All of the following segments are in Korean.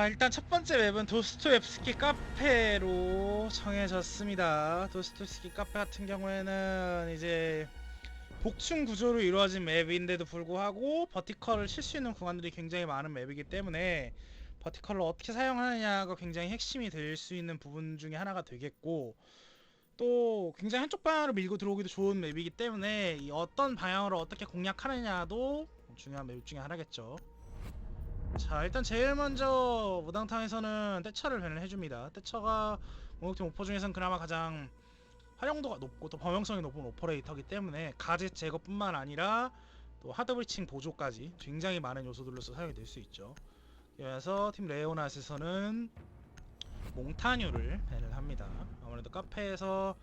자, 일단 첫 번째 맵은 도스토옙스키 카페로 정해졌습니다. 도스토옙스키 카페 같은 경우에는 이제 복층 구조로 이루어진 맵인데도 불구하고 버티컬을 칠 수 있는 구간들이 굉장히 많은 맵이기 때문에 버티컬을 어떻게 사용하느냐가 굉장히 핵심이 될 수 있는 부분 중에 하나가 되겠고, 또 굉장히 한쪽 방향으로 밀고 들어오기도 좋은 맵이기 때문에 이 어떤 방향으로 어떻게 공략하느냐도 중요한 맵 중에 하나겠죠. 자, 일단 제일 먼저 무당탕에서는 떼처를 밴을 해줍니다. 떼처가 공격팀 오퍼 중에서는 그나마 가장 활용도가 높고 또 범용성이 높은 오퍼레이터이기 때문에 가젯 제거뿐만 아니라 또 하드 브리칭 보조까지 굉장히 많은 요소들로서 사용이 될 수 있죠. 그래서 팀 레오나스에서는 몽타뉴를 밴을 합니다. 아무래도 카페에서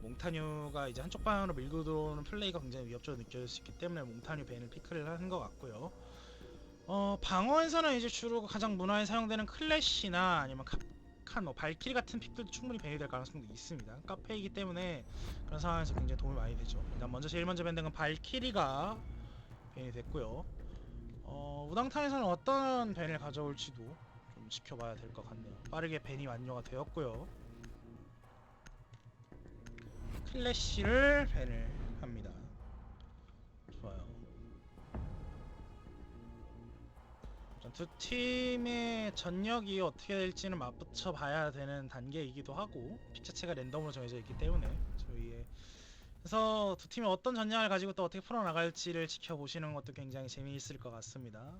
몽타뉴가 이제 한쪽 방향으로 밀고 들어오는 플레이가 굉장히 위협적으로 느껴질 수 있기 때문에 몽타뉴 밴을 피크를 하는 것 같고요. 방어에서는 이제 주로 가장 문화에 사용되는 클래시나 아니면 칸, 발키리 같은 픽들도 충분히 밴이 될 가능성도 있습니다. 카페이기 때문에 그런 상황에서 굉장히 도움이 많이 되죠. 일단 제일 먼저 밴된 건 발키리가 밴이 됐고요. 우당탕에서는 어떤 밴을 가져올지도 좀 지켜봐야 될 것 같네요. 빠르게 밴이 완료가 되었고요. 클래시를 밴을 합니다. 좋아요. 두 팀의 전력이 어떻게 될지는 맞붙여 봐야 되는 단계이기도 하고 픽 자체가 랜덤으로 정해져 있기 때문에 저희의 그래서 두 팀이 어떤 전략을 가지고 또 어떻게 풀어나갈지를 지켜보시는 것도 굉장히 재미있을 것 같습니다.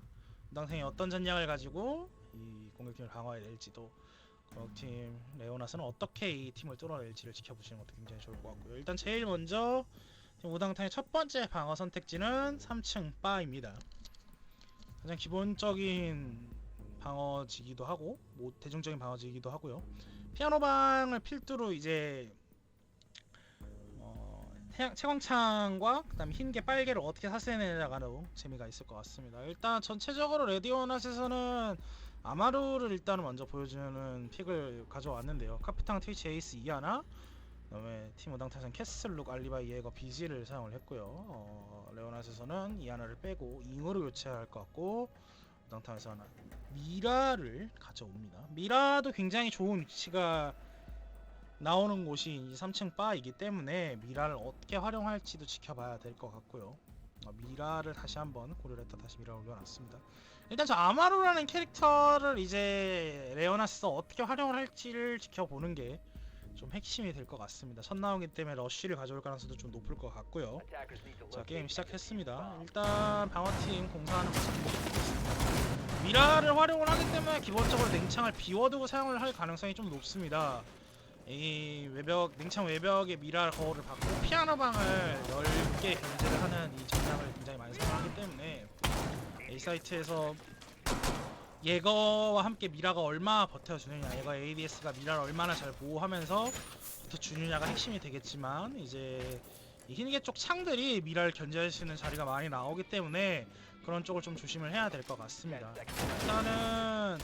무당생이 어떤 전략을 가지고 이 공격팀을 방어해야 될지도, 공격팀 레오나스는 어떻게 이 팀을 뚫어낼지를 지켜보시는 것도 굉장히 좋을 것 같고요. 일단 제일 먼저 우당탕의 첫 번째 방어 선택지는 3층 바입니다. 가장 기본적인 방어지기도 하고 대중적인 방어지기도 하고요. 피아노방을 필두로 이제 채광창과 그다음에 흰개 빨개를 어떻게 사세내나가는 재미가 있을 것 같습니다. 일단 전체적으로 레디오낫에서는 아마루를 일단은 먼저 보여주는 픽을 가져왔는데요. 카피탕 트위치 에이스 이하나, 그다음에 팀 우당탕에서는 캐슬룩 알리바이 예거 비지를 사용을 했고요. 레오낫에서는 이하나를 빼고 잉으로 교체할 것 같고, 우당탕에서는 미라를 가져옵니다. 미라도 굉장히 좋은 위치가 나오는 곳이 3층 바이기 때문에 미라를 어떻게 활용할지도 지켜봐야 될 것 같고요. 미라를 다시 한번 고려를 했다 다시 미라를 올려놨습니다. 일단 저 아마루라는 캐릭터를 이제 레오나스에서 어떻게 활용을 할지를 지켜보는 게 좀 핵심이 될 것 같습니다. 첫 나오기 때문에 러쉬를 가져올 가능성도 좀 높을 것 같고요. 자, 게임 시작했습니다. 일단 방어팀 공사하는 모습이 보겠습니다. 미라를 활용을 하기 때문에 기본적으로 냉창을 비워두고 사용을 할 가능성이 좀 높습니다. 이 냉창 외벽에 미라 거울을 받고 피아노방을 넓게 견제를 하는 이 전략을 굉장히 많이 사용하기 때문에 A사이트에서 예거와 함께 미라가 얼마나 버텨주느냐, 예거 ADS가 미라를 얼마나 잘 보호하면서 버텨주느냐가 핵심이 되겠지만, 이제 이 흰개 쪽 창들이 미라를 견제할 수 있는 자리가 많이 나오기 때문에 그런 쪽을 좀 조심을 해야 될 것 같습니다. 일단은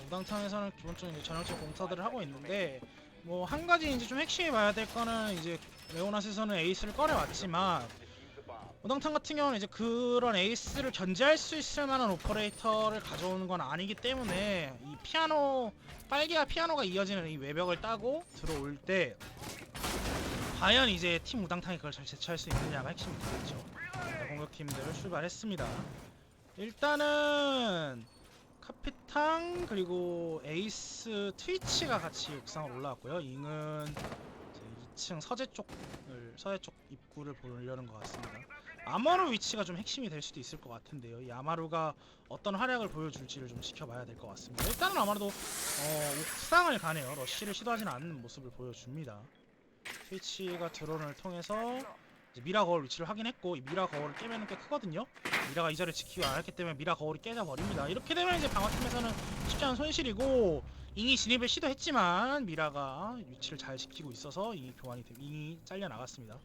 우당탕에서는 기본적인 전형적 공사들을 하고 있는데, 뭐 한 가지 이제 좀 핵심이 봐야 될 거는 이제 레오나스에서는 에이스를 꺼내왔지만 우당탕 같은 경우는 이제 그런 에이스를 견제할 수 있을 만한 오퍼레이터를 가져오는 건 아니기 때문에 이 빨개와 피아노가 이어지는 이 외벽을 따고 들어올 때 과연 이제 팀 우당탕이 그걸 잘 대처할 수 있느냐가 핵심이 되겠죠. 공격팀들 출발했습니다. 일단은 카피탕 그리고 에이스 트위치가 같이 옥상으로 올라왔고요. 잉은 2층 서재 쪽 입구를 보려는 것 같습니다. 아마루 위치가 좀 핵심이 될 수도 있을 것 같은데요. 이 아마루가 어떤 활약을 보여줄지를 좀 지켜봐야 될 것 같습니다. 일단은 아마루도 옥상을 가네요. 러쉬를 시도하지는 않는 모습을 보여줍니다. 트위치가 드론을 통해서 이제 미라 거울 위치를 확인했고, 이 미라 거울을 깨면 꽤 크거든요. 미라가 이 자리를 지키지 않았기 때문에 미라 거울이 깨져버립니다. 이렇게 되면 이제 방어팀에서는 쉽지 않은 손실이고, 잉이 진입을 시도했지만 미라가 위치를 잘 지키고 있어서 잉이 잉이 잘려 나갔습니다.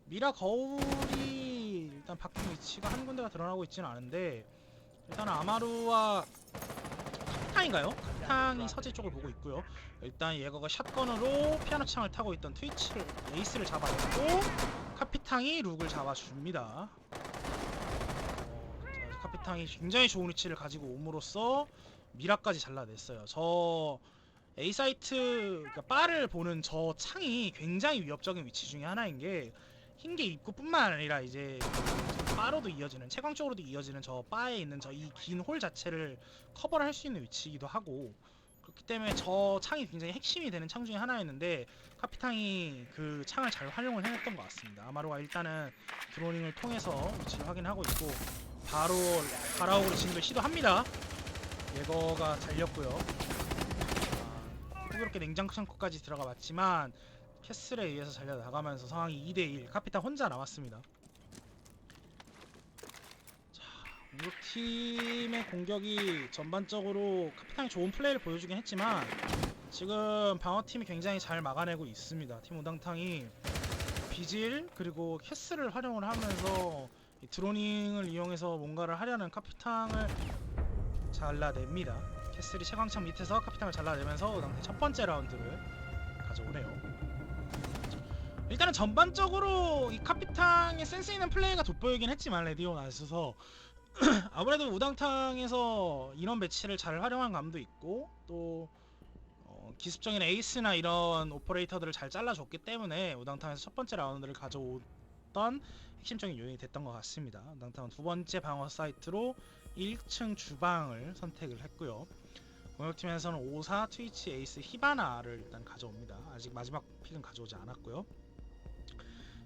미라 거울이 일단 바뀐 위치가 한 군데가 드러나고 있지는 않은데, 일단 아마루와 카피탕인가요? 카피탕이 서재 쪽을 보고 있고요. 일단 예거가 샷건으로 피아노 창을 타고 있던 에이스를 잡아냈고, 카피탕이 룩을 잡아줍니다. 카피탕이 굉장히 좋은 위치를 가지고 옴으로써 미라까지 잘라냈어요. 저 A 사이트, 그러니까 바를 보는 저 창이 굉장히 위협적인 위치 중에 하나인 게, 흰개 입구뿐만 아니라 이제 그 바로도 이어지는, 채광 쪽으로도 이어지는 저 바에 있는 저 이 긴 홀 자체를 커버를 할 수 있는 위치이기도 하고, 그렇기 때문에 저 창이 굉장히 핵심이 되는 창 중에 하나였는데, 카피탕이 그 창을 잘 활용을 해냈던 것 같습니다. 아마루가 일단은 드로닝을 통해서 위치를 확인하고 있고, 바로 가라오그로 진입을 시도합니다. 예거가 잘렸고요. 부드럽게 냉장창고까지 들어가 봤지만 캐슬에 의해서 잘려 나가면서 상황이 2대1, 카피탕 혼자 남았습니다. 자, 우르팀의 공격이 전반적으로 카피탕이 좋은 플레이를 보여주긴 했지만 지금 방어팀이 굉장히 잘 막아내고 있습니다. 팀 우당탕이 비질 그리고 캐슬을 활용을 하면서 이 드로닝을 이용해서 뭔가를 하려는 카피탕을 잘라냅니다. 캐슬이 채광창 밑에서 카피탕을 잘라내면서 우당탕 첫 번째 라운드를 가져오네요. 일단은 전반적으로 이 카피탕의 센스 있는 플레이가 돋보이긴 했지만 레디오나스서 아무래도 우당탕에서 인원 배치를 잘 활용한 감도 있고, 또 기습적인 에이스나 이런 오퍼레이터들을 잘 잘라줬기 때문에 우당탕에서 첫 번째 라운드를 가져오던 핵심적인 요인이 됐던 것 같습니다. 우당탕은 두 번째 방어 사이트로 1층 주방을 선택을 했고요. 공격팀에서는 오사, 트위치, 에이스, 히바나를 일단 가져옵니다. 아직 마지막 픽은 가져오지 않았고요.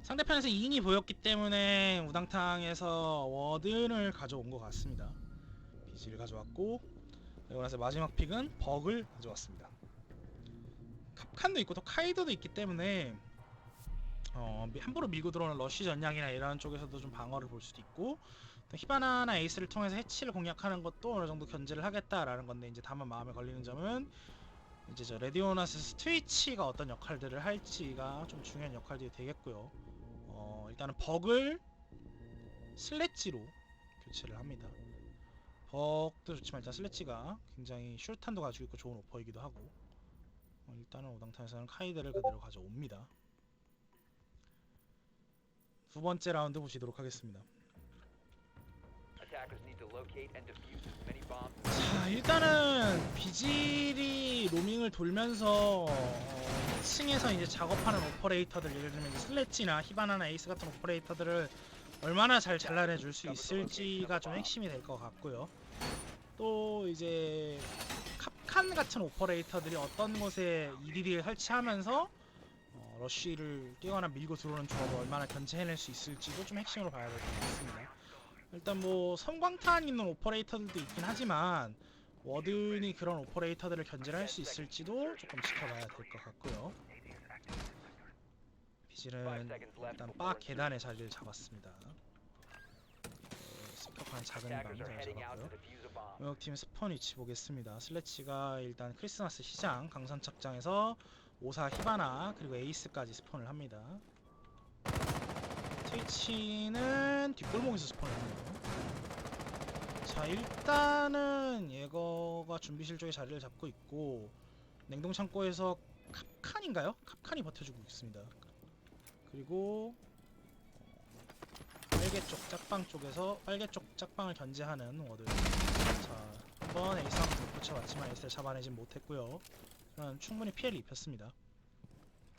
상대편에서 2인이 보였기 때문에 우당탕에서 워든을 가져온 것 같습니다. 비지를 가져왔고, 그리고 나서 마지막 픽은 벅을 가져왔습니다. 캅칸도 있고 또 카이드도 있기 때문에 함부로 밀고 들어오는 러쉬 전략이나 이런 쪽에서도 좀 방어를 볼 수도 있고, 또 히바나나 에이스를 통해서 해치를 공략하는 것도 어느 정도 견제를 하겠다라는 건데, 이제 다만 마음에 걸리는 점은 이제 저 레디오나스 트위치가 어떤 역할들을 할지가 좀 중요한 역할들이 되겠고요. 일단은 벅을 슬래지로 교체를 합니다. 벅도 좋지만 일단 슬래지가 굉장히 슈탄도 가지고 있고 좋은 오퍼이기도 하고, 일단은 오당탕에서는 카이드를 그대로 가져옵니다. 두 번째 라운드 보시도록 하겠습니다. 자, 일단은 비질이 로밍을 돌면서 2층에서 이제 작업하는 오퍼레이터들, 예를 들면 슬래지나 히바나나 에이스 같은 오퍼레이터들을 얼마나 잘 잘라내줄 수 있을지가 좀 핵심이 될 것 같고요. 또 이제 캅칸 같은 오퍼레이터들이 어떤 곳에 EDD를 설치하면서 러쉬를 뛰거나 밀고 들어오는 조합을 얼마나 견제해낼 수 있을지도 좀 핵심으로 봐야 될 것 같습니다. 일단 뭐 섬광탄 있는 오퍼레이터들도 있긴 하지만 워든이 그런 오퍼레이터들을 견제를 할 수 있을지도 조금 지켜봐야 될 것 같고요. 비질은 일단 바 계단의 자리를 잡았습니다. 습격한 작은 방 잘 잡았고요. 공격팀 스폰 위치 보겠습니다. 슬래치가 일단 크리스마스 시장 강선 착장에서 오사, 히바나 그리고 에이스까지 스폰을 합니다. 트위치는 뒷골목에서 스폰을 하네요. 자, 일단은 예거가 준비실 쪽에 자리를 잡고 있고, 냉동창고에서 캅칸인가요? 캅칸이 버텨주고 있습니다. 그리고 빨개 쪽 짝방 쪽에서 빨개 쪽 짝방을 견제하는 워드. 자, 한번 에이스 한번 붙여봤지만 에이스를 잡아내진 못했고요. 충분히 피해를 입혔습니다.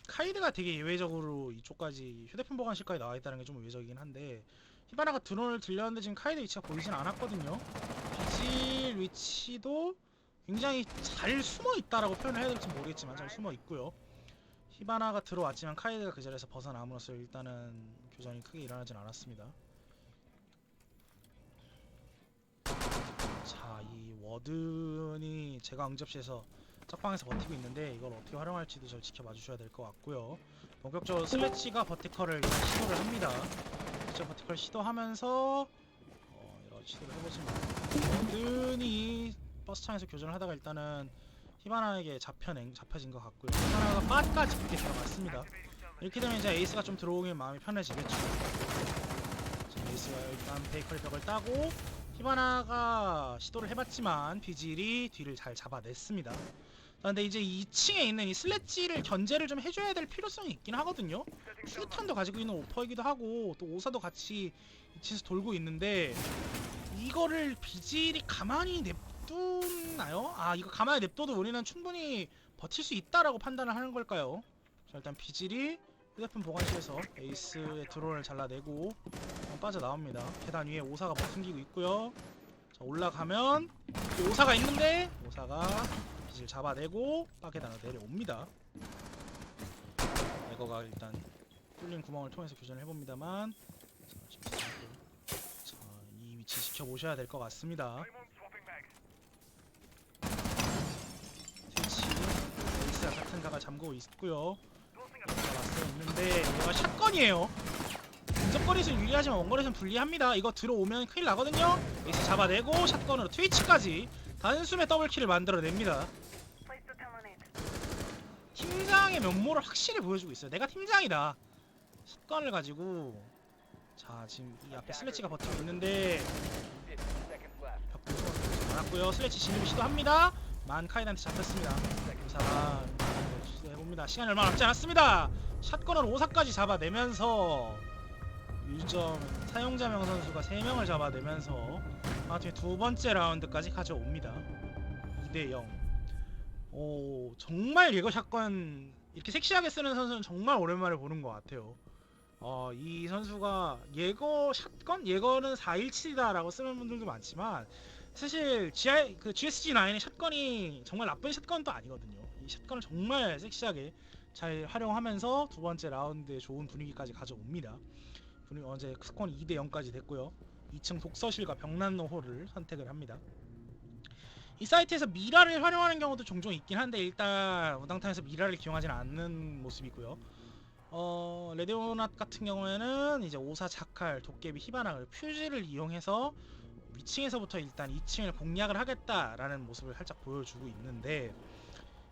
카이드가 되게 예외적으로 이쪽까지 휴대폰 보관실까지 나와있다는 게 좀 의외적이긴 한데, 히바나가 드론을 들렸는데 지금 카이드 위치가 보이진 않았거든요. 비질 위치도 굉장히 잘 숨어있다라고 표현을 해야 될지 모르겠지만 잘 숨어있고요. 히바나가 들어왔지만 카이드가 그 자리에서 벗어남으로써 일단은 교전이 크게 일어나진 않았습니다. 자, 이 워든이 제가 응접시에서 짝방에서 버티고 있는데 이걸 어떻게 활용할지도 잘 지켜봐 주셔야 될 것 같고요. 본격적으로 슬래치가 버티컬을 시도를 합니다. 직접 버티컬 시도하면서 여러 가지 시도를 해보지만 워든이 버스창에서 교전을 하다가 일단은 히바나에게 잡혀진 것 같고요. 히바나가 빠까지 붙게 들어갔습니다. 이렇게 되면 이제 에이스가 좀 들어오면 마음이 편해지겠죠. 자, 에이스가 일단 베이커리 벽을 따고, 히바나가 시도를 해봤지만 비질이 뒤를 잘 잡아냈습니다. 근데 이제 2층에 있는 이 슬래지를 견제를 좀 해줘야 될 필요성이 있긴 하거든요. 슈탄도 가지고 있는 오퍼이기도 하고 또 오사도 같이 위치에서 돌고 있는데, 이거를 비질이 가만히 냅두나요? 아 이거 가만히 냅둬도 우리는 충분히 버틸 수 있다라고 판단을 하는 걸까요? 자 일단 비질이 휴대폰 보관실에서 에이스의 드론을 잘라내고 빠져나옵니다. 계단 위에 오사가 뭐 숨기고 있고요. 자 올라가면 오사가 있는데 오사가 비질 잡아내고 바계단으로 내려옵니다. 이거가 일단 뚫린 구멍을 통해서 교전을 해봅니다만 자, 이 위치 지켜보셔야 될 것 같습니다. 트위치 에이스가 같은 각을 잠그고 있고요. 왔어 있는데 얘가 샷건이에요. 근접거리에서는 유리하지만 원거리에서는 불리합니다. 이거 들어오면 큰일 나거든요. 에이스 잡아내고 샷건으로 트위치까지 단숨에 더블킬을 만들어냅니다. 팀장의 면모를 확실히 보여주고 있어요. 내가 팀장이다. 샷건을 가지고 자 지금 이 앞에 슬래치가 버티고 있는데 벽 부수지 않았고요. 슬래치 진입을 시도합니다. 만 카이드한테 잡혔습니다. 의사가 시도해봅니다. 시간이 얼마 남지 않았습니다. 샷건으로 오사까지 잡아내면서 유점 사용자 명 선수가 3명을 잡아내면서 아무튼 두 번째 라운드까지 가져옵니다. 2대0. 오 정말 예거 샷건 이렇게 섹시하게 쓰는 선수는 정말 오랜만에 보는 것 같아요. 이 선수가 예거 샷건? 예거는 417이다라고 쓰는 분들도 많지만 사실 GSG9의 샷건이 정말 나쁜 샷건도 아니거든요. 이 샷건을 정말 섹시하게 잘 활용하면서 두 번째 라운드에 좋은 분위기까지 가져옵니다. 어제 스코어는 2대0까지 됐고요. 2층 독서실과 벽난로홀을 선택을 합니다. 이 사이트에서 미라를 활용하는 경우도 종종 있긴 한데 일단 우당탕에서 미라를 기용하지는 않는 모습이고요. 레데오낫 같은 경우에는 이제 오사 자칼, 도깨비, 히바나, 퓨즈를 이용해서 위층에서부터 일단 2층을 공략을 하겠다라는 모습을 살짝 보여주고 있는데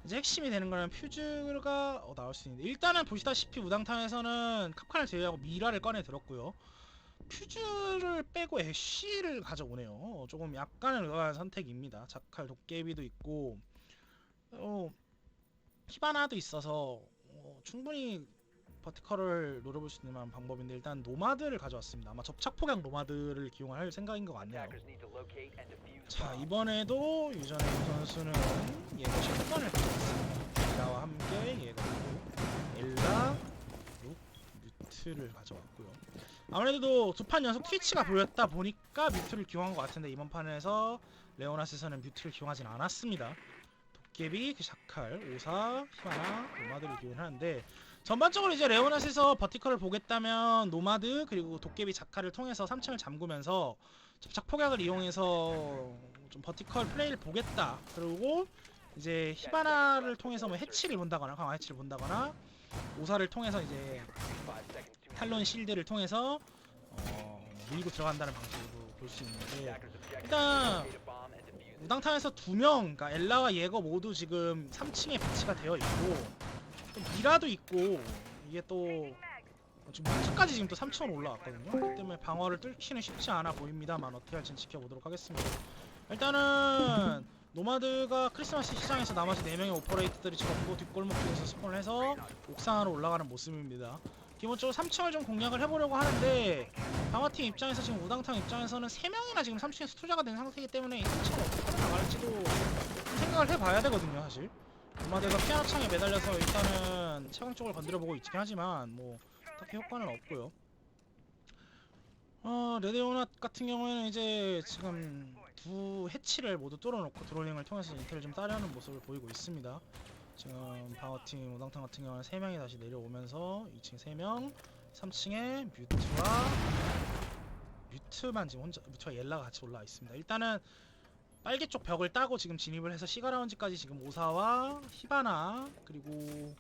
이제 핵심이 되는 거는 퓨즈가 나올 수 있는데 일단은 보시다시피 우당탕에서는 캅칸을 제외하고 미라를 꺼내 들었고요. 퓨즈를 빼고 애쉬를 가져오네요. 조금 약간은 의아한 선택입니다. 자칼 도깨비도 있고 히바나도 있어서 충분히 버티컬을 노려볼 수 있는 방법인데 일단 노마드를 가져왔습니다. 아마 접착폭약 노마드를 기용할 생각인 것 같네요. 자 이번에도 유전의 선수는 예거 샷건을 가져왔습니다. 엘라와 함께 예거 엘라 뮤트를 가져왔고요. 아무래도 두 판 연속 트위치가 보였다 보니까 뮤트를 기용한 것 같은데 이번 판에서 레오나스에서는 뮤트를 기용하진 않았습니다. 도깨비, 샤칼, 오사, 히바나, 노마드를 기용하는데 전반적으로 이제 레오나스에서 버티컬을 보겠다면 노마드 그리고 도깨비 자칼을 통해서 3층을 잠그면서 접착 폭약을 이용해서 좀 버티컬 플레이를 보겠다. 그리고 이제 히바나를 통해서 뭐 해치를 본다거나 강화 해치를 본다거나 오사를 통해서 이제 탈론 실드를 통해서 밀고 들어간다는 방식으로 볼 수 있는데 일단 우당탕에서 2명 그러니까 엘라와 예거 모두 지금 3층에 배치가 되어 있고 또 미라도 있고 이게 또 지금 뮤트까지 지금 또 3층으로 올라왔거든요. 그렇기 때문에 방어를 뚫기는 쉽지 않아 보입니다만 어떻게 할지는 지켜보도록 하겠습니다. 일단은 노마드가 크리스마스 시장에서 나머지 4명의 오퍼레이터들이 전부 뒷골목 쪽에서 스폰을 해서 옥상으로 올라가는 모습입니다. 기본적으로 3층을 좀 공략을 해보려고 하는데 방어팀 입장에서 지금 우당탕 입장에서는 3명이나 지금 3층에서 투자가 된 상태이기 때문에 이 3층을 어떻게 나갈지도 좀 생각을 해봐야 되거든요 사실. 노마드가 피아노 창에 매달려서 일단은 채광 쪽을 건드려보고 있긴 하지만 뭐 딱히 효과는 없고요. 레데오낫 같은 경우에는 이제 지금 두 해치를 모두 뚫어놓고 드롤링을 통해서 인텔을 좀 따려는 모습을 보이고 있습니다. 지금 방어팀 우당탕 같은 경우는 3명이 다시 내려오면서 2층 3명 3층에 뮤트만 지금 혼자 뮤트와 옐라가 같이 올라와 있습니다. 일단은 빨개 쪽 벽을 따고 지금 진입을 해서 시가라운지까지 지금 오사와 히바나 그리고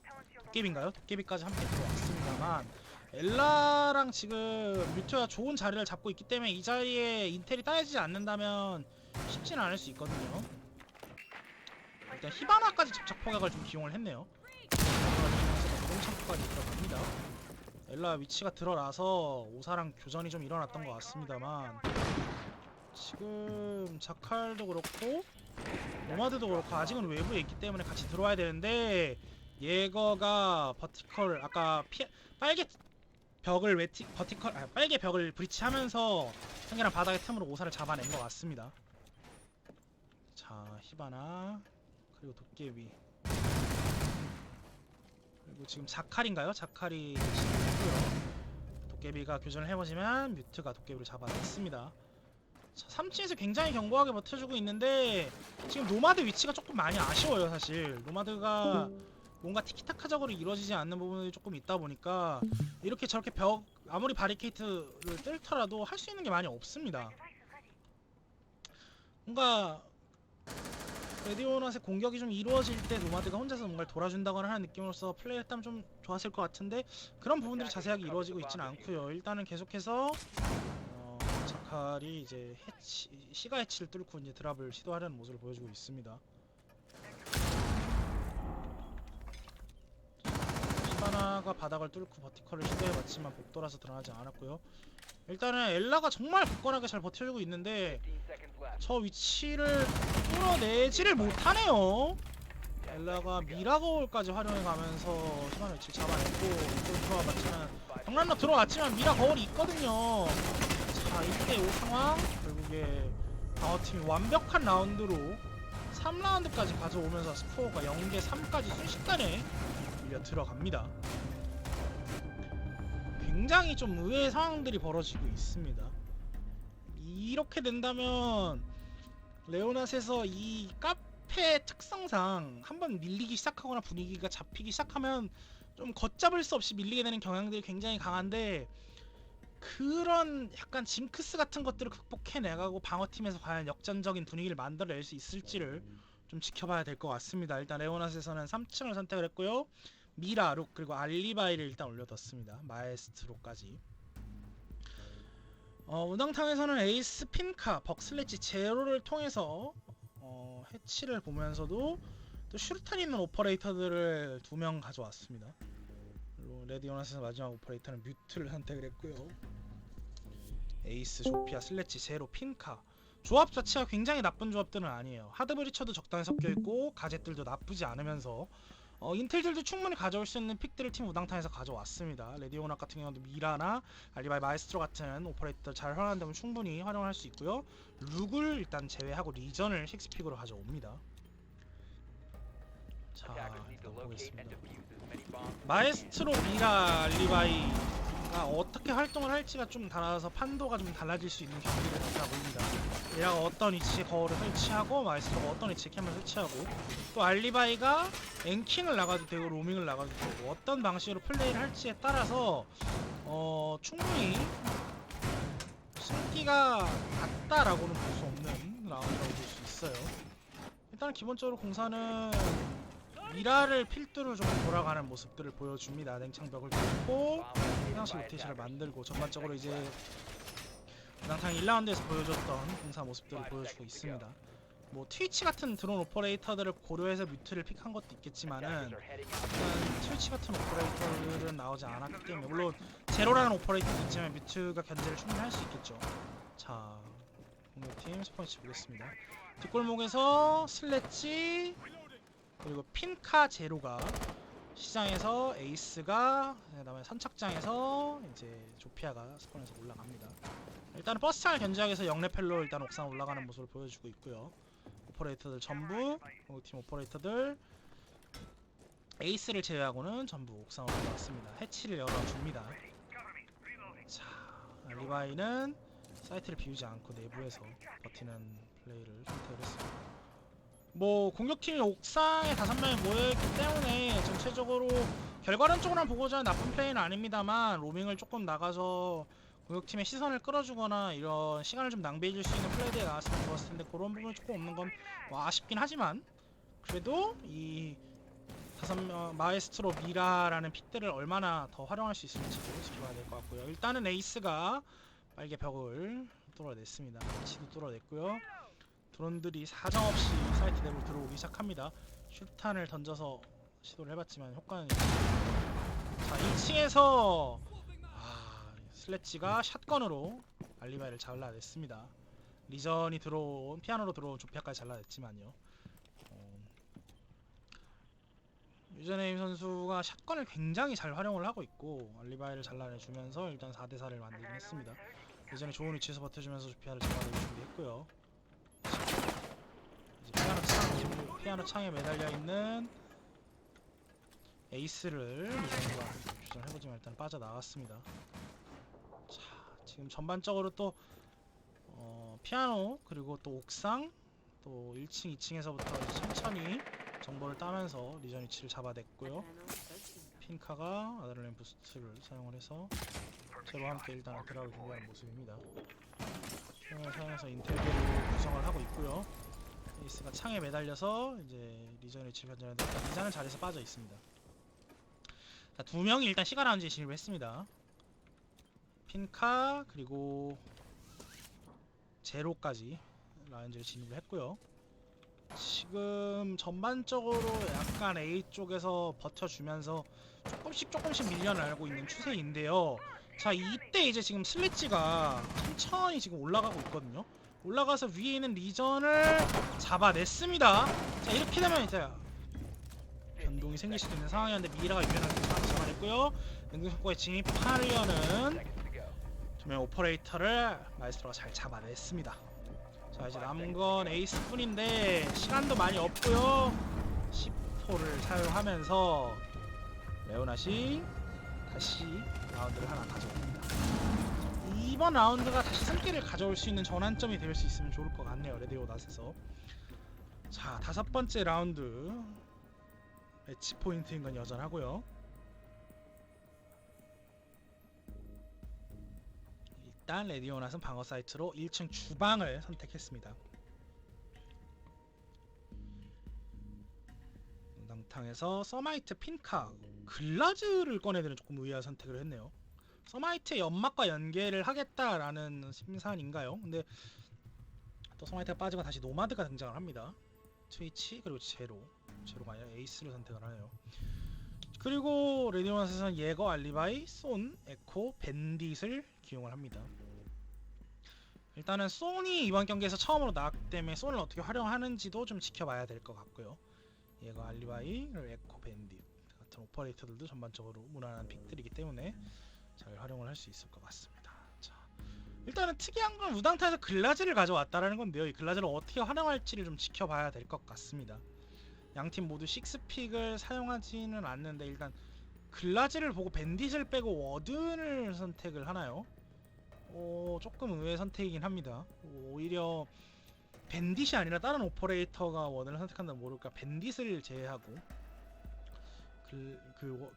도깨비인가요? 도깨비까지 함께 들어왔습니다만 엘라랑 지금 뮤트가 좋은 자리를 잡고 있기 때문에 이 자리에 인텔이 따여지지 않는다면 쉽지는 않을 수 있거든요. 일단 히바나까지 접착 폭약을 좀 기용을 했네요. 노동창고까지 들어갑니다. 엘라 위치가 드러나서 오사랑 교전이 좀 일어났던 것 같습니다만 지금 자칼도 그렇고 노마드도 그렇고 아직은 외부에 있기 때문에 같이 들어와야 되는데 예거가 버티컬 아까 빨개 벽을 빨개 벽을 브리치하면서 상대랑 바닥의 틈으로 오사를 잡아낸 것 같습니다. 자, 히바나 그리고 도깨비 그리고 지금 자칼인가요? 자칼이 있고요. 도깨비가 교전을 해보지만 뮤트가 도깨비를 잡아냈습니다. 자, 3층에서 굉장히 견고하게 버텨주고 있는데 지금 노마드 위치가 조금 많이 아쉬워요. 사실 노마드가 뭔가 티키타카적으로 이루어지지 않는 부분이 조금 있다 보니까 이렇게 저렇게 벽 아무리 바리케이트를 뚫더라도 할 수 있는 게 많이 없습니다. 뭔가 레디오넛의 공격이 좀 이루어질 때 노마드가 혼자서 뭔가를 돌아준다거나 하는 느낌으로서 플레이했다면 좀 좋았을 것 같은데 그런 부분들이 자세하게 이루어지고 있지는 않고요. 일단은 계속해서 자칼이 이제 시가 해치를 뚫고 이제 드랍을 시도하려는 모습을 보여주고 있습니다. 히바나가 바닥을 뚫고 버티컬을 시도해봤지만 복돌아서 드러나지 않았고요. 일단은 엘라가 정말 굳건하게 잘 버텨주고 있는데 저 위치를 뚫어내지를 못하네요. 엘라가 미라거울까지 활용해가면서 시간 위치를 잡아냈고 또 들어와봤지만 경란로 들어왔지만 미라거울이 있거든요. 자, 1대5 상황. 결국에 방어팀이 완벽한 라운드로 3라운드까지 가져오면서 스코어가 0대3까지 순식간에 밀려 들어갑니다. 굉장히 좀 의외의 상황들이 벌어지고 있습니다. 이렇게 된다면 레오낫에서 이 카페 특성상 한번 밀리기 시작하거나 분위기가 잡히기 시작하면 좀 걷잡을 수 없이 밀리게 되는 경향들이 굉장히 강한데 그런 약간 징크스 같은 것들을 극복해내가고 방어팀에서 과연 역전적인 분위기를 만들어낼 수 있을지를 좀 지켜봐야 될 것 같습니다. 일단 레오낫에서는 3층을 선택을 했고요. 미라, 룩 그리고 알리바이를 일단 올려뒀습니다. 마에스트로까지. 우당탕에서는 에이스, 핀카, 벅슬래치, 제로를 통해서 해치를 보면서도 또 슈루탄 있는 오퍼레이터들을 2명 가져왔습니다. 그리고 레디오넛에서 마지막 오퍼레이터는 뮤트를 선택을 했고요. 에이스, 조피아, 슬래치, 제로, 핀카 조합 자체가 굉장히 나쁜 조합들은 아니에요. 하드브리처도 적당히 섞여있고 가젯들도 나쁘지 않으면서 인텔들도 충분히 가져올 수 있는 픽들을 팀 우당탕에서 가져왔습니다. 레디오넛 같은 경우도 미라나 알리바이, 마에스트로 같은 오퍼레이터 잘 활용한다면 충분히 활용할 수 있고요. 룩을 일단 제외하고 리전을 6픽으로 가져옵니다. 자, 일단 보겠습니다. 마에스트로, 미라, 알리바이가 어떻게 활동을 할지가 좀 달라서 판도가 좀 달라질 수 있는 경기를 하다 보입니다. 미라가 어떤 위치에 거울을 설치하고 마에스트로가 어떤 위치에 캠을 설치하고 또 알리바이가 앵킹을 나가도 되고 로밍을 나가도 되고 어떤 방식으로 플레이를 할지에 따라서 충분히 승기가 같다라고는 볼 수 없는 라운드라고 볼 수 있어요. 일단 기본적으로 공사는 미라를 필두로 조금 돌아가는 모습들을 보여줍니다. 냉창벽을 뚫고 상시 로테이션을 만들고 전반적으로 이제 우당탕 1라운드에서 보여줬던 공사 모습들을 보여주고 있습니다. 뭐 트위치 같은 드론 오퍼레이터들을 고려해서 뮤트를 픽한 것도 있겠지만은 일단 트위치 같은 오퍼레이터들은 나오지 않았기 때문에 물론 제로라는 오퍼레이터도 있지만 뮤트가 견제를 충분히 할 수 있겠죠. 자, 공격팀 스포니치 보겠습니다. 뒷골목에서 슬래치 그리고 핀카 제로가 시장에서 에이스가 그다음에 선착장에서 이제 조피아가 스폰에서 올라갑니다. 일단은 버스창을 견제하기 위해서 영레펠로 일단 옥상 올라가는 모습을 보여주고 있고요. 오퍼레이터들 전부 팀 오퍼레이터들 에이스를 제외하고는 전부 옥상으로 올라왔습니다. 해치를 열어줍니다. 자, 리바이는 사이트를 비우지 않고 내부에서 버티는 플레이를 선택을 했습니다. 뭐 공격팀이 옥상에 5명이 모여있기 때문에 전체적으로 결과론적으로만 보고자 나쁜 플레이는 아닙니다만 로밍을 조금 나가서 공격팀의 시선을 끌어주거나 이런 시간을 좀 낭비해줄 수 있는 플레이들이 나왔으면 좋았을 텐데 그런 부분이 조금 없는 건 뭐 아쉽긴 하지만 그래도 이 5명 마에스트로 미라라는 픽들을 얼마나 더 활용할 수 있을지도 지켜봐야 될 것 같고요. 일단은 에이스가 빨개 벽을 뚫어냈습니다. 치도 뚫어냈고요. 드론들이 사정없이 사이트 내부로 들어오기 시작합니다. 슈탄을 던져서 시도를 해봤지만 효과는 자 2층에서 슬래치가 샷건으로 알리바이를 잘라냈습니다. 리전이 들어온 피아노로 들어온 조피아까지 잘라냈지만요. 유저네임 선수가 샷건을 굉장히 잘 활용을 하고 있고 알리바이를 잘라내주면서 일단 4대4를 만들긴 했습니다. 예전에 좋은 위치에서 버텨주면서 조피아를 잡아내기 준비했고요. 이제 피아노 창에 매달려 있는 에이스를 리전과 교전해보지만 일단 빠져나갔습니다. 자, 지금 전반적으로 또 피아노 그리고 또 옥상 또 1층, 2층에서부터 천천히 정보를 따면서 리전 위치를 잡아냈고요. 핑카가 아드레날린 부스트를 사용을 해서 제로와 함께 일단 드랍을 준비하는 모습입니다. 피아노를 사용해서 인텔기를 구성을 하고 있고요. 에이스가 창에 매달려서 이제 리전 위치를 견제하는데 리전은 자리에서 빠져 있습니다. 자, 두 명이 일단 시가 라운지에 진입을 했습니다. 핑카 그리고 제로까지 라운지에 진입을 했고요. 지금 전반적으로 약간 A 쪽에서 버텨주면서 조금씩 밀려나고 있는 추세인데요. 자, 이때 이제 지금 슬래지가 천천히 지금 올라가고 있거든요. 올라가서 위에 있는 리전을 잡아냈습니다. 자, 이렇게 되면 이제 변동이 생길 수도 있는 상황이었는데 미라가 유연하게 잡아냈고요. 능동성과에 진입하려는 두명 오퍼레이터를 마에스트로가 잘 잡아냈습니다. 자, 이제 남은 건 에이스뿐인데 시간도 많이 없고요. C4를 사용하면서 레오나시 다시 라운드를 하나 가져옵니다. 이번 라운드가 다시 승기를 가져올 수 있는 전환점이 될 수 있으면 좋을 것 같네요. 레디오낫에서. 자, 5번째 라운드 매치 포인트인 건 여전하고요. 일단 레디오낫은 방어 사이트로 1층 주방을 선택했습니다. 당탕에서 서마이트, 핀카, 글라즈를 꺼내드는 조금 의아한 선택을 했네요. 서마이트의 연막과 연계를 하겠다라는 심산인가요? 근데 또 서마이트가 빠지고 다시 노마드가 등장을 합니다. 트위치 그리고 제로가 아니라 에이스를 선택을 하네요. 그리고 레디오낫에서는 예거, 알리바이, 쏜, 에코, 밴딧을 기용을 합니다. 일단은 쏜이 이번 경기에서 처음으로 나왔기 때문에 쏜을 어떻게 활용하는지도 좀 지켜봐야 될 것 같고요. 예거, 알리바이, 에코, 밴딧 같은 오퍼레이터들도 전반적으로 무난한 픽들이기 때문에 잘 활용을 할 수 있을 것 같습니다. 자, 일단은 특이한 건 우당타에서 글라즈를 가져왔다라는 건데요. 이 글라즈를 어떻게 활용할지를 좀 지켜봐야 될 것 같습니다. 양팀 모두 6픽을 사용하지는 않는데 일단 글라즈를 보고 밴딧을 빼고 워든을 선택을 하나요? 조금 의외의 선택이긴 합니다. 오히려 밴딧이 아니라 다른 오퍼레이터가 워든을 선택한다면 모를까 밴딧을 제외하고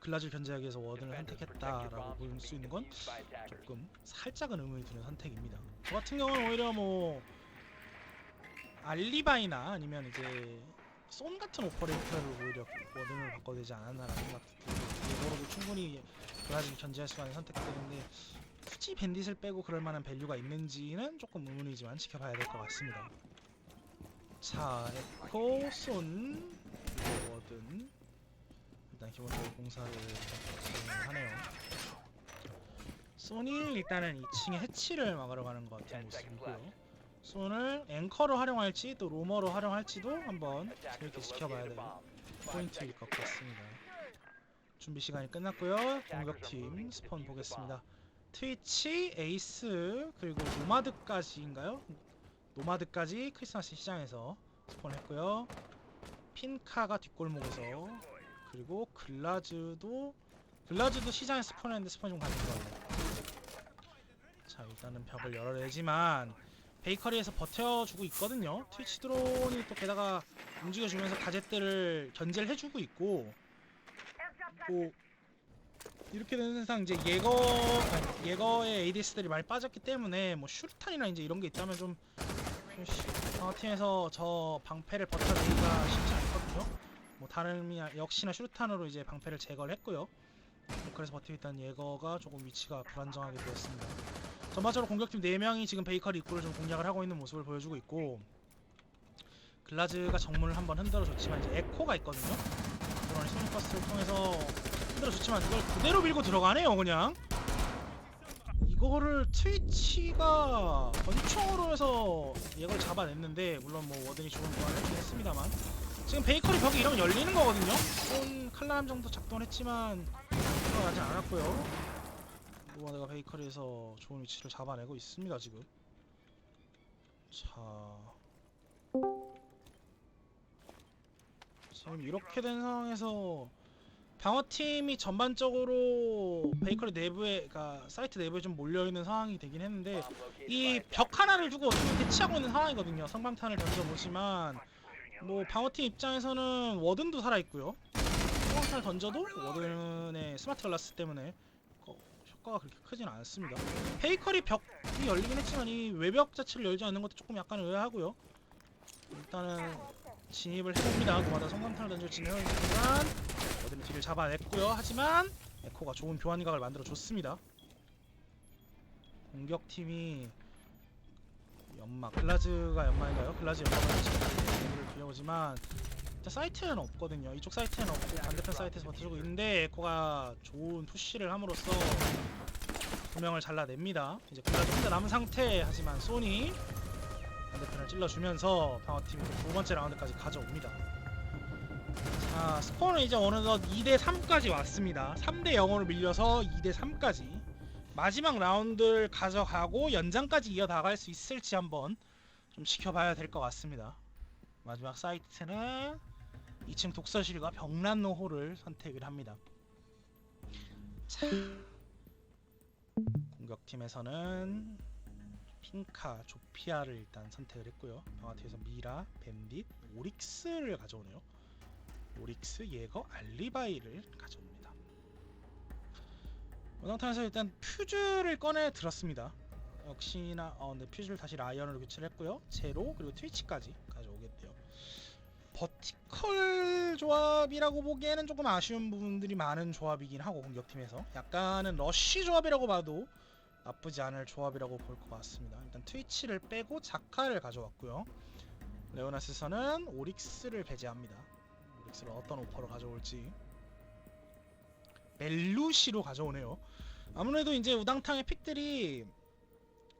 글라즈를 견제하기 위해서 워든을 선택했다라고 볼 수 있는 건 조금 살짝은 의문이 드는 선택입니다. 저 같은 경우는 오히려 뭐 알리바이나 아니면 이제 쏜 같은 오퍼레이터를 오히려 워든을 바꿔도 되지 않았나라는 생각도 들고 이거로도 충분히 글라즈를 견제할 수 있는 선택들인데 굳이 밴딧을 빼고 그럴 만한 밸류가 있는지는 조금 의문이지만 지켜봐야 될 것 같습니다. 자, 에코, 쏜, 그리고 워든 일단 기본적으로 공사를 진행하네요. 쏜이 일단은 2층에 해치를 막으러 가는 것 같은 모습이고요. 쏜을 앵커로 활용할지 또 로머로 활용할지도 한번 재밌게 지켜봐야 될 포인트일 것 같습니다. 준비 시간이 끝났고요. 공격팀 스폰 보겠습니다. 트위치, 에이스, 그리고 노마드까지인가요? 노마드까지 크리스마스 시장에서 스폰했고요. 핀카가 뒷골목에서 그리고 글라즈도 시장에 스폰했는데 스폰 좀 가진 것 같네요. 자, 일단은 벽을 열어내지만 베이커리에서 버텨주고 있거든요. 트위치 드론이 또 게다가 움직여주면서 가젯들을 견제를 해주고 있고 뭐 이렇게 되는 세상 이제 예거의 ADS들이 많이 빠졌기 때문에 뭐 슈르탄이나 이제 이런 게 있다면 좀 방어팀에서 저 방패를 버텨내기가 쉽지 않거든요. 뭐 다름이 역시나 슈르탄으로 이제 방패를 제거를 했고요. 그래서 버티고 있던 예거가 조금 위치가 불안정하게 되었습니다. 전반적으로 공격팀 4명이 지금 베이커리 입구를 좀 공략을 하고 있는 모습을 보여주고 있고 글라즈가 정문을 한번 흔들어줬지만 이제 에코가 있거든요. 그런 소닉버스를 통해서 흔들어줬지만 이걸 그대로 밀고 들어가네요. 그냥 이거를 트위치가 권총으로 해서 얘걸 잡아냈는데 물론 뭐 워든이 좋은 보완을 했긴 했습니다만 지금 베이커리 벽이 이러면 열리는 거거든요. 쏜 칼라람 정도 작동을 했지만 들어가지 않았고요. 노마드가 베이커리에서 좋은 위치를 잡아내고 있습니다. 지금 자, 지금 이렇게 된 상황에서 방어팀이 전반적으로 베이커리 내부에, 그러니까 사이트 내부에 좀 몰려있는 상황이 되긴 했는데 이 벽 하나를 두고 어떻게 대치하고 있는 상황이거든요. 성방탄을 던져보지만 뭐 방어팀 입장에서는 워든도 살아있고요. 성방탄을 던져도 워든의 스마트 글라스 때문에 효과가 그렇게 크진 않습니다. 베이커리 벽이 열리긴 했지만 이 외벽 자체를 열지 않는 것도 조금 약간 의아하고요. 일단은 진입을 해봅니다. 노마다 성광탄을 던져 진입을 했지만 어드는 뒤를 잡아냈고요. 하지만 에코가 좋은 교환각을 만들어줬습니다. 공격팀이 연막, 글라즈가 연막인가요? 글라즈 연막을 지금 비워오지만 사이트에는 없거든요. 이쪽 사이트에는 없고 반대편 사이트에서 버텨주고 있는데 에코가 좋은 푸시를 함으로써 두 명을 잘라냅니다. 이제 글라즈 혼자 남은 상태. 하지만 소니 반대편을 찔러주면서 방어팀이 두 번째 라운드까지 가져옵니다. 자, 스코어는 이제 어느덧 2대3까지 왔습니다. 3대0으로 밀려서 2대3까지 마지막 라운드를 가져가고 연장까지 이어나갈 수 있을지 한번 좀 지켜봐야 될 것 같습니다. 마지막 사이트는 2층 독서실과 벽난로홀을 선택을 합니다. 자, 공격팀에서는 핑카, 조피아를 일단 선택을 했고요. 방어팀에서 미라, 밴딧, 오릭스를 가져오네요. 오릭스, 예거, 알리바이를 가져옵니다. 원정탄에서 일단 퓨즈를 꺼내 들었습니다. 역시나 네, 퓨즈를 다시 라이언으로 교체를 했고요. 제로 그리고 트위치까지 가져오겠대요. 버티컬 조합이라고 보기에는 조금 아쉬운 부분들이 많은 조합이긴 하고 공격팀에서 약간은 러쉬 조합이라고 봐도 나쁘지 않을 조합이라고 볼 것 같습니다. 일단 트위치를 빼고 자카를 가져왔고요. 레오나스에서는 오릭스를 배제합니다. 오릭스를 어떤 오퍼로 가져올지. 멜루시로 가져오네요. 아무래도 이제 우당탕의 픽들이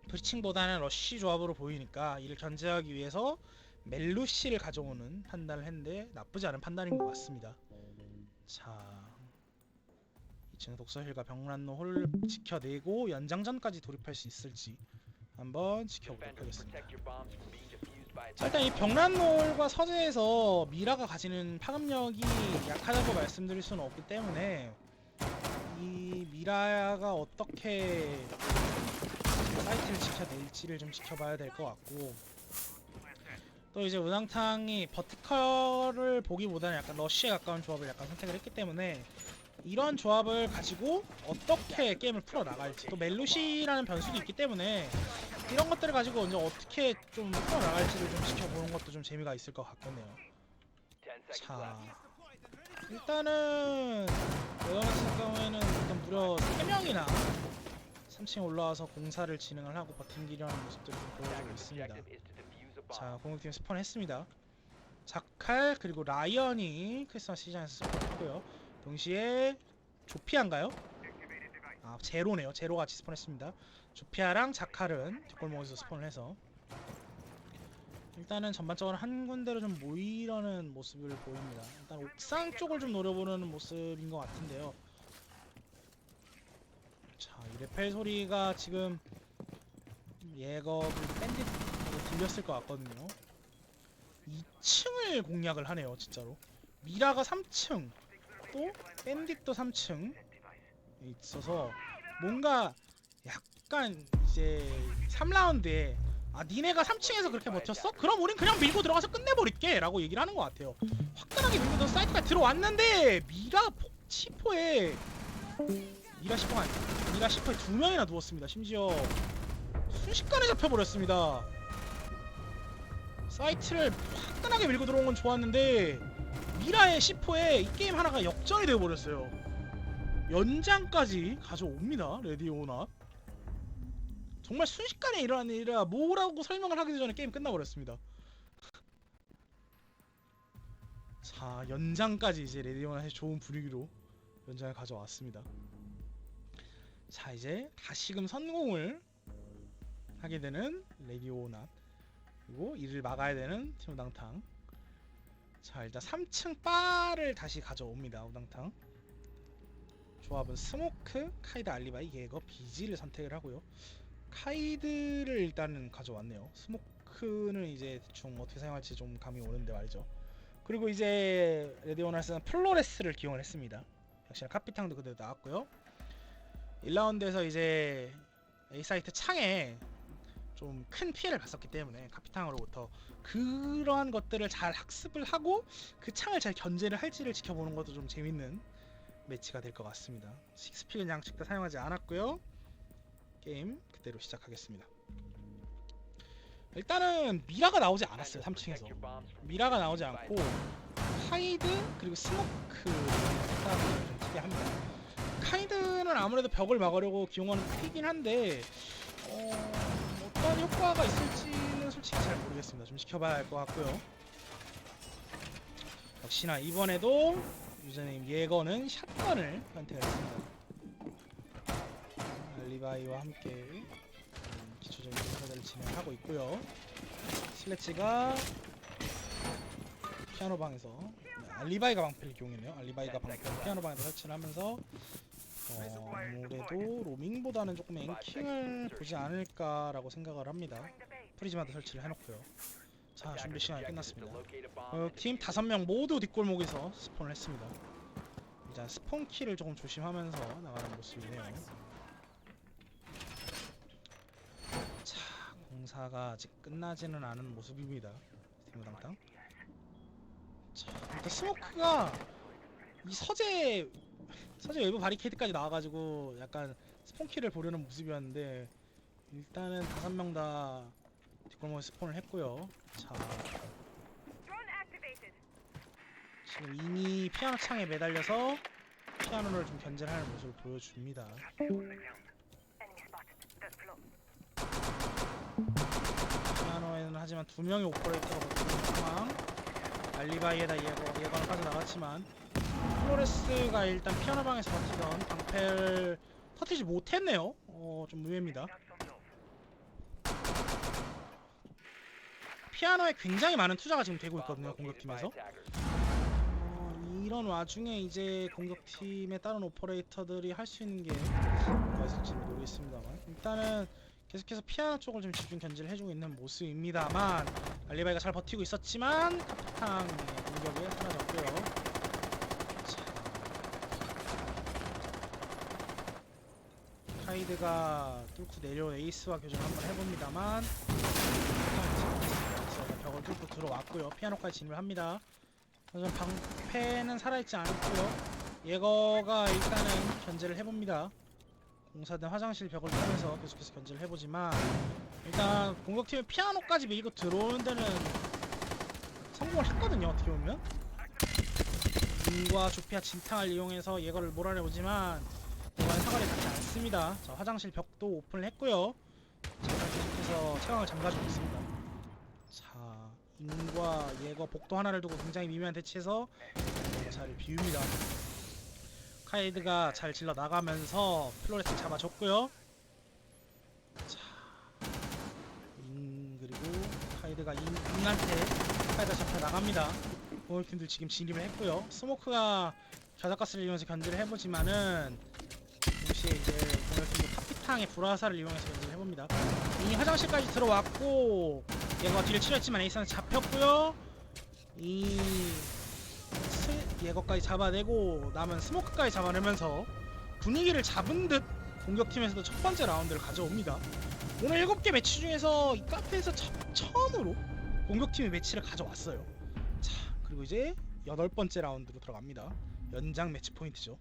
브리칭보다는 러쉬 조합으로 보이니까 이를 견제하기 위해서 멜루시를 가져오는 판단을 했는데 나쁘지 않은 판단인 것 같습니다. 자, 2층 독서실과 벽난로 홀을 지켜내고 연장전까지 돌입할 수 있을지 한번 지켜보도록 하겠습니다. 자, 일단 이 벽난로홀과 서재에서 미라가 가지는 파급력이 약하다고 말씀드릴 수는 없기 때문에 이 미라가 어떻게 사이트를 지켜낼지를 좀 지켜봐야 될 것 같고, 또 이제 우당탕이 버티컬을 보기보다는 약간 러쉬에 가까운 조합을 약간 선택을 했기 때문에 이런 조합을 가지고 어떻게 게임을 풀어나갈지, 또 멜루시라는 변수도 있기 때문에 이런 것들을 가지고 이제 어떻게 좀 풀어나갈지를 좀 지켜보는 것도 좀 재미가 있을 것 같겠네요. 자, 일단은 레오나스 같은 경우에는 일단 무려 3명이나 3층에 올라와서 공사를 진행을 하고 버팅기려는 모습들을 좀 보여주고 있습니다. 자, 공격팀 스폰했습니다. 자칼 그리고 라이언이 크리스마스 시즌에서 스폰했고요. 동시에 조피아인가요? 아, 제로네요. 제로 같이 스폰했습니다. 조피아랑 자칼은 뒷골목에서 스폰을 해서 일단은 전반적으로 한 군데로 좀 모이려는 모습을 보입니다. 일단 옥상 쪽을 좀 노려보는 모습인 것 같은데요. 자, 이 레펠 소리가 지금 예거 밴딧 들렸을 것 같거든요. 2층을 공략을 하네요, 진짜로. 미라가 3층, 또 밴딧도 3층 있어서 뭔가 약간 이제 3라운드에 아, 니네가 3층에서 그렇게 버텼어? 그럼 우린 그냥 밀고 들어가서 끝내버릴게 라고 얘기를 하는 것 같아요. 화끈하게 밀고 들어서 사이트가 들어왔는데 미라 C4에 미라 C4가 아니야, 미라 C4에 2명이나 누웠습니다. 심지어 순식간에 잡혀버렸습니다. 사이트를 화끈하게 밀고 들어온 건 좋았는데 미라의 C4에 이 게임 하나가 역전이 되어버렸어요. 연장까지 가져옵니다. 레디오나 정말 순식간에 일어난 일이라 뭐라고 설명을 하기 전에 게임 끝나버렸습니다. 자, 연장까지 이제 레디오나의 좋은 분위기로 연장을 가져왔습니다. 자, 이제 다시금 선공을 하게 되는 레디오나, 그리고 이를 막아야 되는 팀 우당탕. 자, 일단 3층 바를 다시 가져옵니다. 우당탕 조합은 스모크, 카이드, 알리바이, 예거, 비지를 선택을 하고요. 카이드를 일단은 가져왔네요. 스모크는 이제 대충 어떻게 사용할지 좀 감이 오는데 말이죠. 그리고 이제 레디오나스는 플로레스를 기용을 했습니다. 역시나 카피탕도 그대로 나왔고요. 1라운드에서 이제 A사이트 창에 좀 큰 피해를 봤었기 때문에 카피탕으로부터 그러한 것들을 잘 학습을 하고 그 창을 잘 견제를 할지를 지켜보는 것도 좀 재밌는 매치가 될 것 같습니다. 식스픽은 양측 다 사용하지 않았고요. 게임 그대로 시작하겠습니다. 일단은 미라가 나오지 않았어요. 3층에서 미라가 나오지 않고 카이드 그리고 스모크 스타트를 좀 특이합니다. 카이드는 아무래도 벽을 막으려고 기용하는 픽이긴 한데 어떤 효과가 있을지는 솔직히 잘 모르겠습니다. 좀 지켜봐야 할 것 같고요. 역시나 이번에도 유저네임 예거는 샷건을 선택을 했습니다. 알리바이와 함께 기초적인 조사를 진행하고 있고요. 슬래치가 피아노방에서 알리바이가 방패를 이용했네요. 알리바이가 방패를 피아노방에서 설치를 하면서 아무래도 로밍보다는 조금 앵킹을 보지 않을까라고 생각을 합니다. 프리즈마도 설치를 해놓고요. 자, 준비 시간이 끝났습니다. 팀 5명 모두 뒷골목에서 스폰을 했습니다. 이제 스폰 키를 조금 조심하면서 나가는 모습이네요. 자, 공사가 아직 끝나지는 않은 모습입니다. 팀무당당. 자, 일단 스모크가 이 서재 외부 바리케이드까지 나와가지고 약간 스폰키를 보려는 모습이었는데 일단은 5명 다 뒷골목에 스폰을 했고요. 자, 지금 이미 피아노 창에 매달려서 피아노를 좀 견제를 하는 모습을 보여줍니다. 피아노에는 하지만 2명의 오퍼레이터가 버티는 상황. 알리바이에다 예거는 빠져나갔지만 플로레스가 일단 피아노방에서 버티던 방패를 터뜨리지 못했네요. 좀 의외입니다. 피아노에 굉장히 많은 투자가 지금 되고 있거든요. 공격팀에서. 이런 와중에 이제 공격팀에 다른 오퍼레이터들이 할 수 있는 게 뭐가 있을지 모르겠습니다만 일단은 계속해서 피아노 쪽을 좀 집중 견제를 해주고 있는 모습입니다만 알리바이가 잘 버티고 있었지만 카피탕의 공격에 사라졌고요. 자, 카이드가 뚫고 내려온 에이스와 교전을 한번 해봅니다만 벽을 뚫고 들어왔고요. 피아노까지 진입을 합니다. 하지만 방패는 살아있지 않고요. 예거가 일단은 견제를 해봅니다. 공사된 화장실 벽을 통해서 계속해서 견제를 해보지만 일단 공격팀의 피아노까지 밀고 들어오는 데는 성공을 했거든요. 어떻게 보면 링과 조피아 진탕을 이용해서 예거를 몰아내보지만 예거는 사거리에 닿지 않습니다. 자, 화장실 벽도 오픈을 했고요. 자, 계속해서 체강을 잠가주고 있습니다. 자, 인과 예거 복도 하나를 두고 굉장히 미묘한 대치해서 자리를 비웁니다. 카이드가 잘 질러 나가면서 플로레스 잡아줬고요. 자, 그리고 카이드가 인한테 카이드가 잡혀 나갑니다. 공격팀들 지금 진입을 했고요. 스모크가 겨자가스를 이용해서 견제를 해보지만은 동시에 이제 공격팀도 카피탕의 불화살을 이용해서 견제를 해봅니다. 이 화장실까지 들어왔고 얘가 뒤를 치렀지만 에이스는 잡혔고요. 이 예거까지 잡아내고 남은 스모크까지 잡아내면서 분위기를 잡은 듯 공격팀에서도 첫 번째 라운드를 가져옵니다. 오늘 7개 매치 중에서 이 카페에서 처음으로 공격팀이 매치를 가져왔어요. 자, 그리고 이제 8번째 라운드로 들어갑니다. 연장 매치 포인트죠.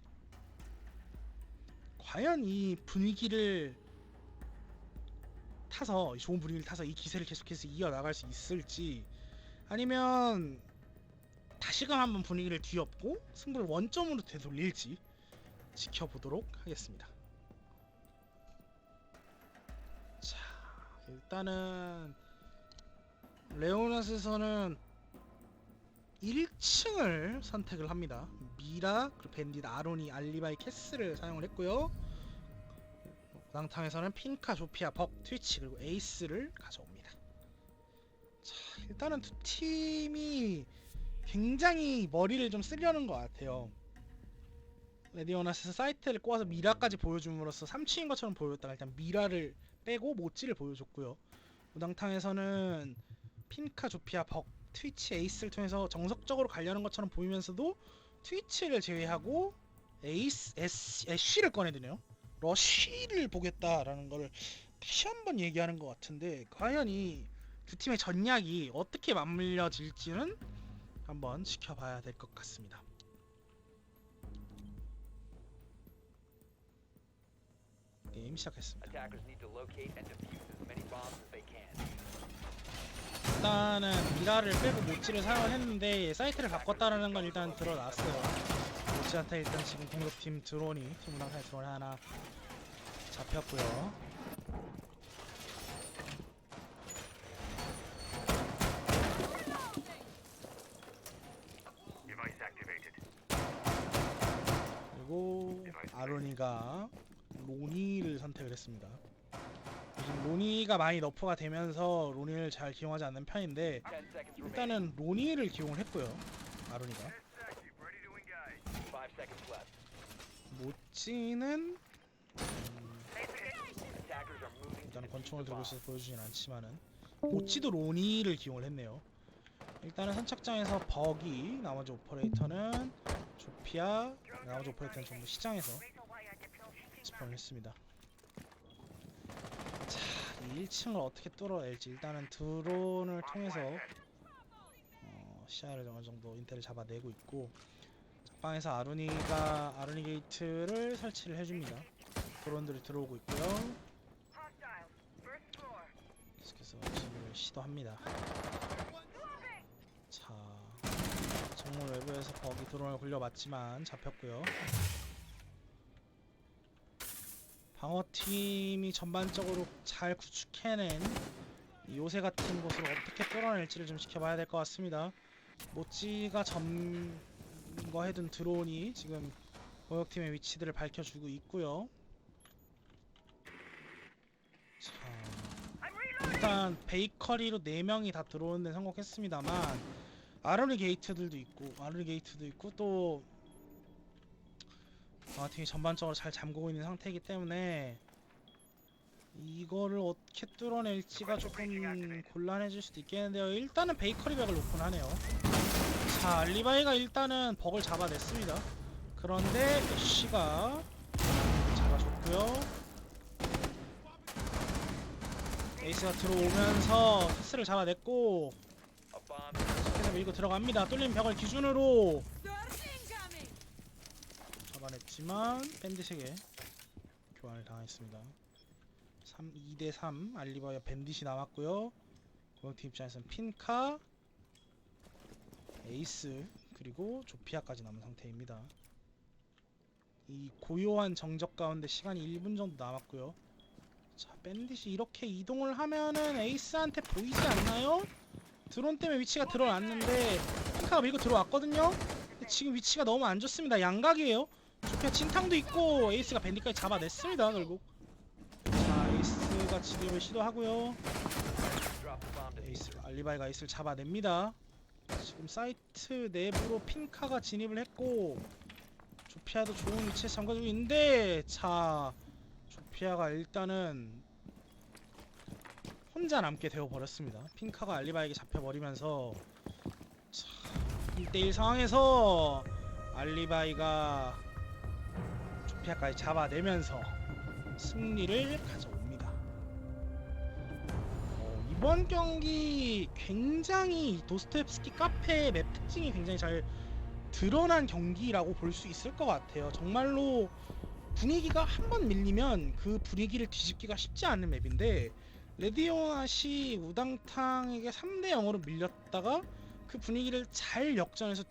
과연 이 분위기를 타서 좋은 분위기를 타서 이 기세를 계속해서 이어나갈 수 있을지 아니면 다시금 한번 분위기를 뒤엎고 승부를 원점으로 되돌릴지 지켜보도록 하겠습니다. 자, 일단은 레오나스에서는 1층을 선택을 합니다. 미라, 그리고 밴딧, 아로니, 알리바이, 캐스를 사용을 했고요. 무당탕에서는 핀카, 조피아, 벅, 트위치, 그리고 에이스를 가져옵니다. 자, 일단은 두 팀이 굉장히 머리를 좀 쓰려는 것 같아요. 레디오나스에서 사이트를 꼬아서 미라까지 보여줌으로써 3층인 것처럼 보였다가 일단 미라를 빼고 모찌를 보여줬고요. 무당탕에서는 핀카, 조피아, 벅, 트위치 에이스를 통해서 정석적으로 가려는 것처럼 보이면서도 트위치를 제외하고 애쉬를 꺼내드네요. 러쉬를 보겠다라는 걸 다시 한번 얘기하는 것 같은데, 과연 이 두 팀의 전략이 어떻게 맞물려질지는 한번 지켜봐야 될 것 같습니다. 게임 시작했습니다. 일단은 미라를 빼고 모찌를 사용을 했는데 사이트를 바꿨다는 건 일단 드러났어요. 모찌한테 일단 지금 공격팀 드론이 팀 상사의 드론이 하나 잡혔고요. 그리고 아로니가 로니를 선택을 했습니다. 요즘 로니가 많이 너프가 되면서 로니를 잘 기용하지 않는 편인데, 일단은 로니를 기용을 했고요. 아로니가 모찌는 일단은 권총을 들고 있어서 보여주진 않지만은 모찌도 로니를 기용을 했네요. 일단은 선착장에서 버기, 나머지 오퍼레이터는 조피아, 나머지 오퍼레이터는 전부 시장에서 스폰을 했습니다. 자, 이 1층을 어떻게 뚫어낼지 일단은 드론을 통해서 시야를 어느 정도 인텔을 잡아내고 있고, 작방에서 아루니 게이트를 설치를 해줍니다. 드론들이 들어오고 있고요. 계속해서 진입을 시도합니다. 자, 정문 외부에서 버기 드론을 굴려봤지만 잡혔고요. 방어팀이 전반적으로 잘 구축해낸 이 요새 같은 곳을 어떻게 뚫어낼지를 좀 지켜봐야 될 것 같습니다. 모찌가 점거해둔 드론이 지금 공격팀의 위치들을 밝혀주고 있고요. 자, 일단 베이커리로 4명이 다 들어오는 데 성공했습니다만 아르니 게이트도 있고 또 팀이 전반적으로 잘 잠그고 있는 상태이기 때문에 이거를 어떻게 뚫어낼지가 조금 곤란해질 수도 있겠는데요. 일단은 베이커리 벽을 오픈하네요. 자, 알리바이가 일단은 벅을 잡아냈습니다. 그런데 애쉬가 잡아줬고요. 에이스가 들어오면서 패스를 잡아냈고 계속해서 밀고 들어갑니다. 뚫린 벽을 기준으로 잡아냈지만 밴딧에게 교환을 당했습니다. 2대3 알리바이와 밴딧이 남았고요. 공격팀 입장에서는 핀카, 에이스, 그리고 조피아까지 남은 상태입니다. 이 고요한 정적 가운데 시간이 1분 정도 남았고요. 자, 밴딧이 이렇게 이동을 하면은 에이스한테 보이지 않나요? 드론 때문에 위치가 드러났는데 핑카가 밀고 들어왔거든요? 근데 지금 위치가 너무 안 좋습니다. 양각이에요. 조피아 진탕도 있고 에이스가 밴딧까지 잡아냈습니다. 결국 자, 에이스가 진입을 시도하고요. 알리바이가 에이스를 잡아냅니다. 지금 사이트 내부로 핑카가 진입을 했고 조피아도 좋은 위치에 잠가주고 있는데, 자, 조피아가 일단은 혼자 남게 되어버렸습니다. 핑카가 알리바이에게 잡혀버리면서 1대1 상황에서 알리바이가 조피아까지 잡아내면서 승리를 가져옵니다. 이번 경기 굉장히 도스토옙스키 카페의 맵 특징이 굉장히 잘 드러난 경기라고 볼 수 있을 것 같아요. 정말로 분위기가 한번 밀리면 그 분위기를 뒤집기가 쉽지 않은 맵인데, 레디오낫이 우당탕에게 3대 0으로 밀렸다가 그 분위기를 잘 역전해서